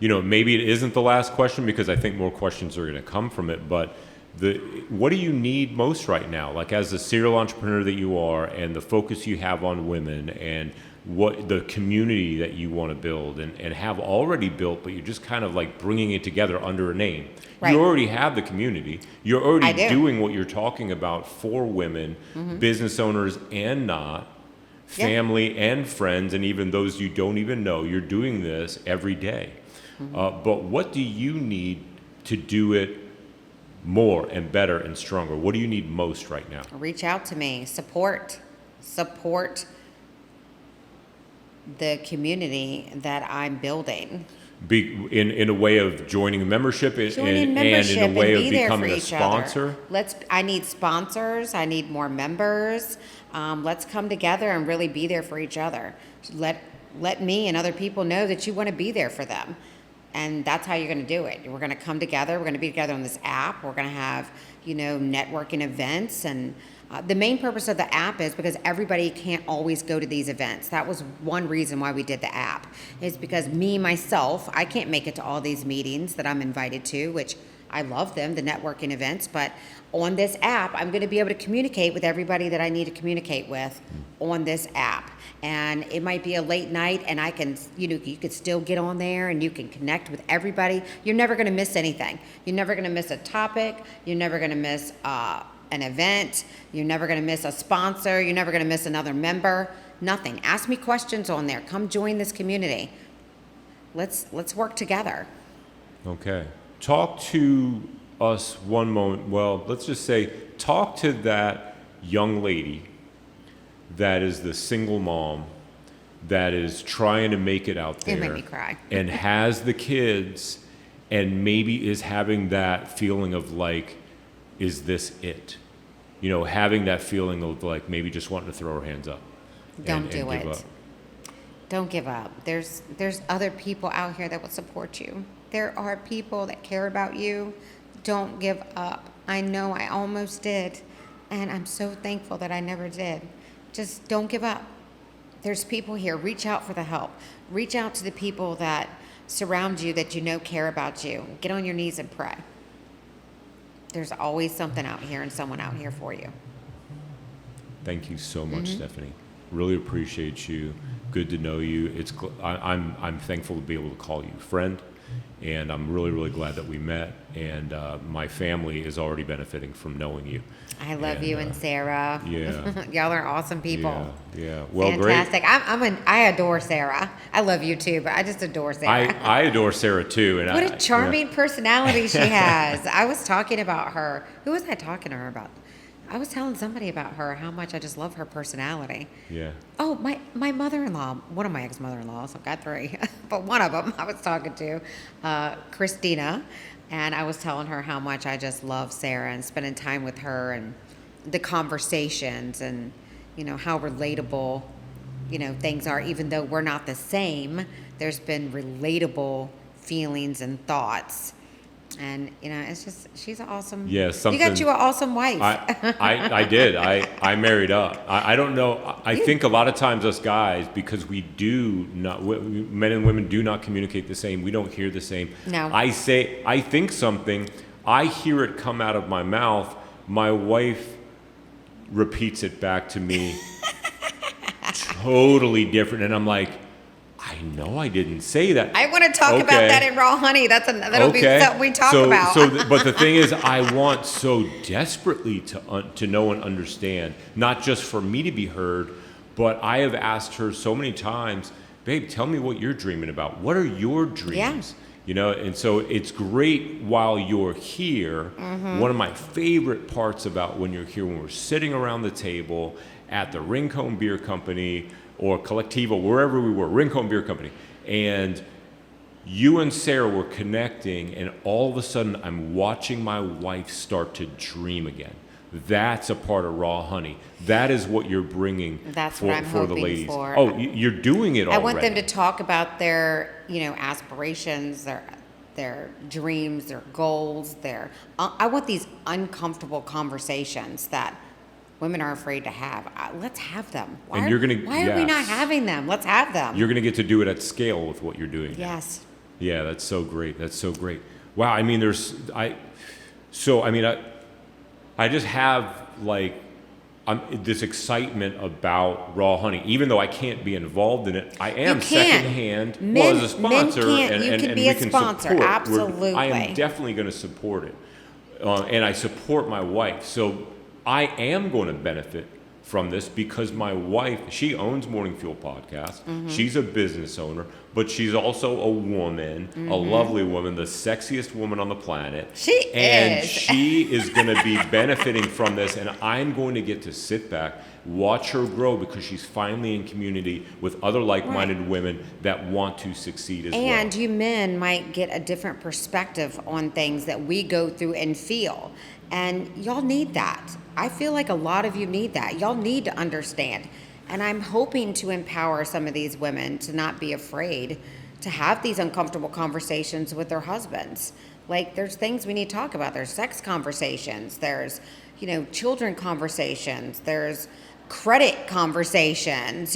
Maybe it isn't the last question, because I think more questions are going to come from it. But what do you need most right now? Like, as a serial entrepreneur that you are, and the focus you have on women, and what the community that you want to build and have already built, but you're just kind of like bringing it together under a name. Right. You already have the community. You're already doing what you're talking about for women, business owners and not, family and friends, and even those you don't even know. You're doing this every day. But what do you need to do it more and better and stronger? What do you need most right now? Reach out to me. Support the community that I'm building. In a way of joining a membership, and in a way of becoming a sponsor. I need sponsors. I need more members. Let's come together and really be there for each other. Let me and other people know that you want to be there for them. And that's how you're going to do it. We're going to come together. We're going to be together on this app. We're going to have, networking events. And the main purpose of the app is because everybody can't always go to these events. That was one reason why we did the app, is because myself, I can't make it to all these meetings that I'm invited to, which I love them, the networking events, but on this app, I'm going to be able to communicate with everybody that I need to communicate with on this app. And it might be a late night, and I can, you could still get on there and you can connect with everybody. You're never going to miss anything. You're never going to miss a topic. You're never going to miss an event. You're never going to miss a sponsor. You're never going to miss another member. Nothing. Ask me questions on there. Come join this community. Let's work together. Okay. Talk to us one moment. Well, let's just say, talk to that young lady that is the single mom that is trying to make it out there. It made me cry. And has the kids and maybe is having that feeling of like, is this it? Having that feeling of like maybe just wanting to throw her hands up. Don't and do give it. up. Don't give up. There's other people out here that will support you. There are people that care about you. Don't give up. I know I almost did, and I'm so thankful that I never did. Just don't give up. There's people here. Reach out for the help. Reach out to the people that surround you that care about you. Get on your knees and pray. There's always something out here and someone out here for you. Thank you so much, Stephanie. Really appreciate you. Good to know you. I'm thankful to be able to call you friend, and I'm really, really glad that we met. And my family is already benefiting from knowing you. I love you and Sarah. Yeah. Y'all are awesome people. Yeah. Well, fantastic. great. I adore Sarah. I love you too, but I just adore Sarah. I adore Sarah too. And what a charming personality she has. I was talking about her. Who was I talking to her about? I was telling somebody about her, how much I just love her personality. Yeah. Oh, my mother-in-law, one of my ex-mother-in-laws, I've got three, but one of them I was talking to, Christina, and I was telling her how much I just love Sarah and spending time with her and the conversations and, how relatable, things are. Even though we're not the same, there's been relatable feelings and thoughts. And it's just, she's awesome. Yeah, you got you an awesome wife. I did. I married up. I don't know. I think a lot of times us guys, because we do not, men and women do not communicate the same. We don't hear the same. No. I think something. I hear it come out of my mouth. My wife repeats it back to me, totally different, and I'm like, I know I didn't say that. I want to talk about that in Raw Honey. That'll be something we talk about. But the thing is, I want so desperately to know and understand, not just for me to be heard, but I have asked her so many times, babe, tell me what you're dreaming about. What are your dreams? Yeah. And so it's great while you're here. Mm-hmm. One of my favorite parts about when you're here, when we're sitting around the table at the Rincon Beer Company or Collectivo, wherever we were, Rincon Beer Company, and you and Sarah were connecting, and all of a sudden I'm watching my wife start to dream again. That's a part of Raw Honey. That is what you're bringing for the ladies. For. Oh, you're doing it already. I want them to talk about their, aspirations, their dreams, their goals, I want these uncomfortable conversations that women are afraid to have. Let's have them. Why are we not having them? Let's have them. You're going to get to do it at scale with what you're doing. Yes. Now. Yeah, that's so great. That's so great. Wow. I mean, I just have this excitement about Raw Honey, even though I can't be involved in it. I am secondhand as a sponsor, and be a sponsor. Support. Absolutely. I am definitely going to support it, and I support my wife. So I am going to benefit from this because my wife, she owns Morning Fuel Podcast. Mm-hmm. She's a business owner, but she's also a woman, a lovely woman, the sexiest woman on the planet. She is. She is going to be benefiting from this, and I'm going to get to sit back, watch her grow because she's finally in community with other like-minded women that want to succeed as well. And you men might get a different perspective on things that we go through and feel. And y'all need that. I feel like a lot of you need that. Y'all need to understand. And I'm hoping to empower some of these women to not be afraid to have these uncomfortable conversations with their husbands. Like, there's things we need to talk about. There's sex conversations. There's, children conversations. There's credit conversations,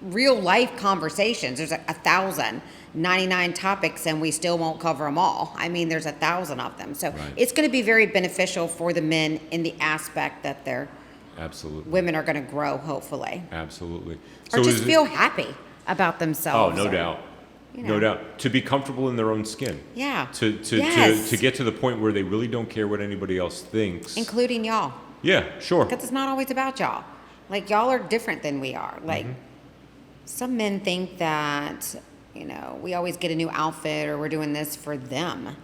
real life conversations. There's 1,099 topics and we still won't cover them all. I mean, there's 1,000 of them. So it's going to be very beneficial for the men in the aspect that they're women are going to grow, hopefully. Absolutely. Or So just feel happy about themselves. Oh, no doubt. No doubt. To be comfortable in their own skin. Yeah. To get to the point where they really don't care what anybody else thinks. Including y'all. Yeah, sure. Because it's not always about y'all. Like, y'all are different than we are. Like, some men think that, we always get a new outfit or we're doing this for them.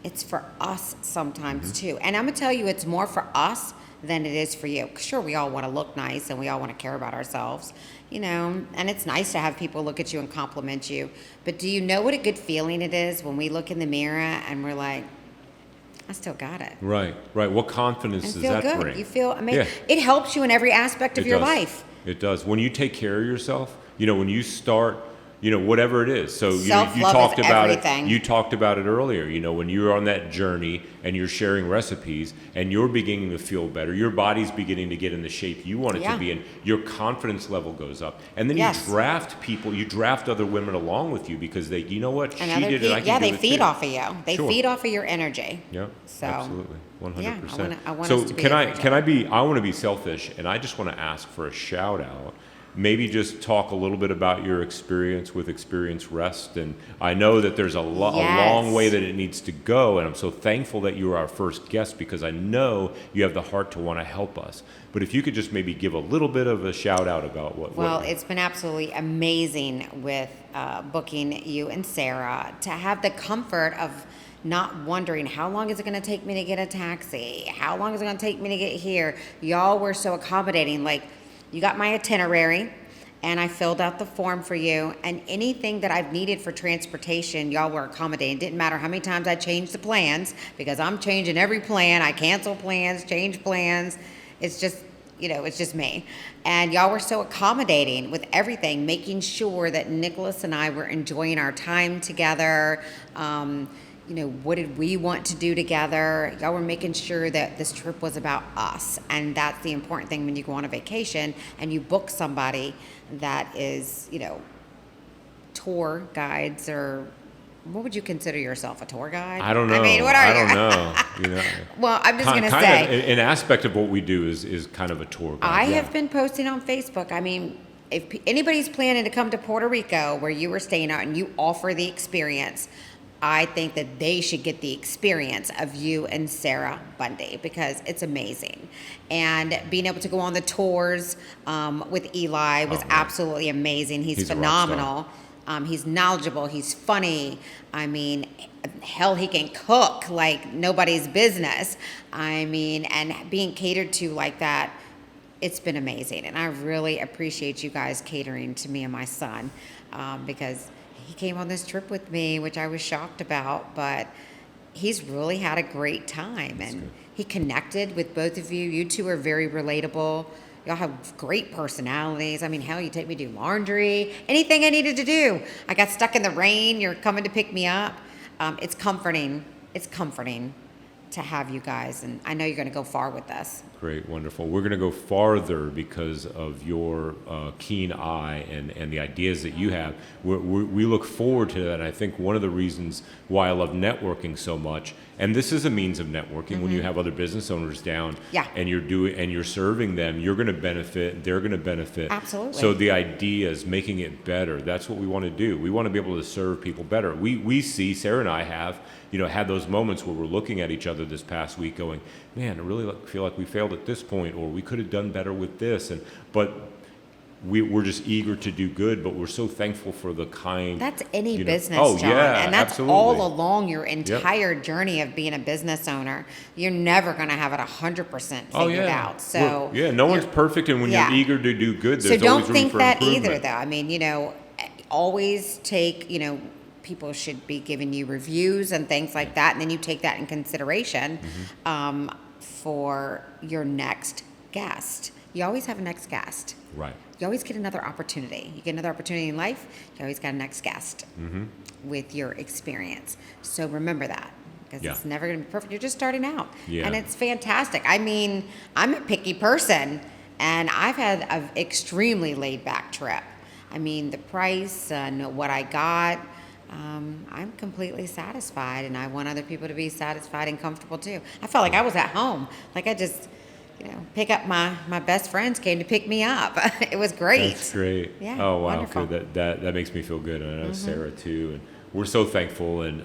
It's for us sometimes, too. And I'm going to tell you, it's more for us than it is for you. Sure, we all want to look nice and we all want to care about ourselves, and it's nice to have people look at you and compliment you. But do you know what a good feeling it is when we look in the mirror and we're like, I still got it. Right. What confidence does that good. bring? You feel amazing. Yeah. It helps you in every aspect of your life. It does. When you take care of yourself, when you start, whatever it is. So you talked about everything. it. You talked about it earlier. When you're on that journey and you're sharing recipes and you're beginning to feel better, your body's beginning to get in the shape you want it to be in. Your confidence level goes up, and then you draft people. You draft other women along with you because they, you know what, she did it. I can do it they feed too. off of you. They feed off of your energy. Yeah. So absolutely, 100%. Yeah, I want so us to be I want to be selfish, and I just want to ask for a shout out. Maybe just talk a little bit about your experience with Experience Rest. And I know that there's a long way that it needs to go. And I'm so thankful that you were our first guest because I know you have the heart to want to help us. But if you could just maybe give a little bit of a shout out about what. Well, it's been absolutely amazing with booking you and Sarah to have the comfort of not wondering how long is it going to take me to get a taxi? How long is it going to take me to get here? Y'all were so accommodating. Like, you got my itinerary, and I filled out the form for you, and anything that I've needed for transportation, y'all were accommodating. It didn't matter how many times I changed the plans, because I'm changing every plan. I cancel plans, change plans. It's just, it's just me. And y'all were so accommodating with everything, making sure that Nicholas and I were enjoying our time together. What did we want to do together? Y'all were making sure that this trip was about us. And that's the important thing when you go on a vacation and you book somebody that is, tour guides, or what would you consider yourself, a tour guide? I don't know. I mean, what are you? I don't know. Well, I'm just going to say. An aspect of what we do is kind of a tour guide. I have been posting on Facebook. I mean, if anybody's planning to come to Puerto Rico where you were staying out and you offer the experience, I think that they should get the experience of you and Sarah Bundy because it's amazing. And being able to go on the tours with Eli was absolutely amazing. He's phenomenal. He's knowledgeable. He's funny. I mean, hell, he can cook like nobody's business. I mean, and being catered to like that, it's been amazing. And I really appreciate you guys catering to me and my son because he came on this trip with me, which I was shocked about, but he's really had a great time. And he connected with both of you. You two are very relatable. Y'all have great personalities. I mean, hell, you take me to do laundry, anything I needed to do. I got stuck in the rain. You're coming to pick me up. It's comforting. It's comforting to have you guys. And I know you're going to go far with us. Great, wonderful. We're going to go farther because of your keen eye and the ideas that you have. We look forward to that. And I think one of the reasons why I love networking so much, and this is a means of networking, when you have other business owners down and you're serving them, you're going to benefit, they're going to benefit. Absolutely. So the idea is making it better. That's what we want to do. We want to be able to serve people better. We see, Sarah and I have, had those moments where we're looking at each other this past week going, man, I really feel like we failed at this point, or we could have done better with this. But we're just eager to do good, but we're so thankful for the kind. That's any business, Oh, John. yeah, and that's absolutely. all along your entire journey of being a business owner. You're never going to have it 100% figured out. So no one's perfect, and when you're eager to do good, there's so don't always room think for that either, improvement. though. I mean, always take, people should be giving you reviews and things like that, and then you take that in consideration for your next guest. You always have a next guest. Right. You always get another opportunity. You get another opportunity in life, you always got a next guest with your experience. So remember that, because it's never going to be perfect. You're just starting out. Yeah. And it's fantastic. I mean, I'm a picky person, And I've had an extremely laid back trip. I mean, the price and what I got, I'm completely satisfied, and I want other people to be satisfied and comfortable too. I felt like I was at home. Like I just, pick up my best friends came to pick me up. It was great. That's great. Yeah. Oh, wow. Wonderful. Good. That makes me feel good. And I know Sarah too. And we're so thankful. And,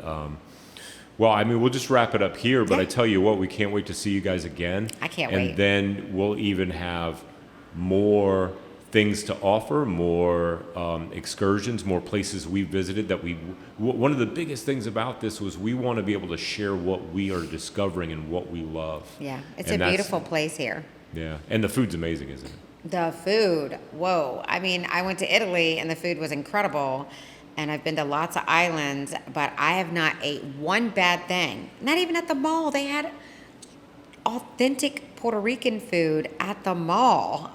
well, I mean, we'll just wrap it up here, but Yeah. I tell you what, we can't wait to see you guys again. I can't and wait. And then we'll even have more things to offer, more excursions, more places we visited that one of the biggest things about this was we want to be able to share what we are discovering and what we love. Yeah, it's And a that's- beautiful place here. Yeah. And the food's amazing, isn't it? The food, whoa. I mean, I went to Italy and the food was incredible. And I've been to lots of islands, but I have not ate one bad thing. Not even at the mall. They had authentic Puerto Rican food at the mall.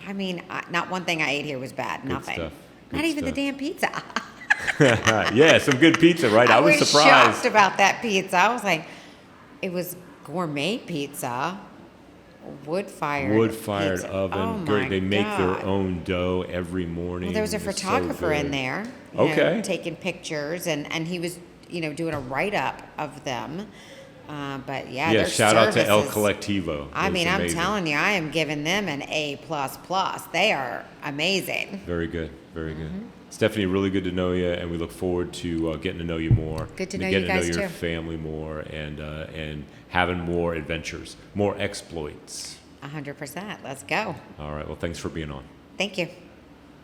I mean, not one thing I ate here was bad. Nothing. Stuff. Not Good even the stuff. damn pizza. Yeah, some good pizza, right? I was surprised. shocked about that pizza. I was like, it was gourmet pizza, wood-fired pizza. oven. Oh Great. my They make their God. own dough every morning. Well, there was a It's so photographer in good. there, Okay. taking pictures, and he was, doing a write-up of them. But yeah, Yeah, their shout out to El services- Colectivo. I It's mean, amazing. I'm telling you, I am giving them an A++. They are amazing. Very good. Very good. Stephanie, really good to know you, and we look forward to getting to know you more. Good to and know you getting guys, to know your too. family more, and having more adventures, more exploits. 100%. Let's go. All right. Well, thanks for being on. Thank you.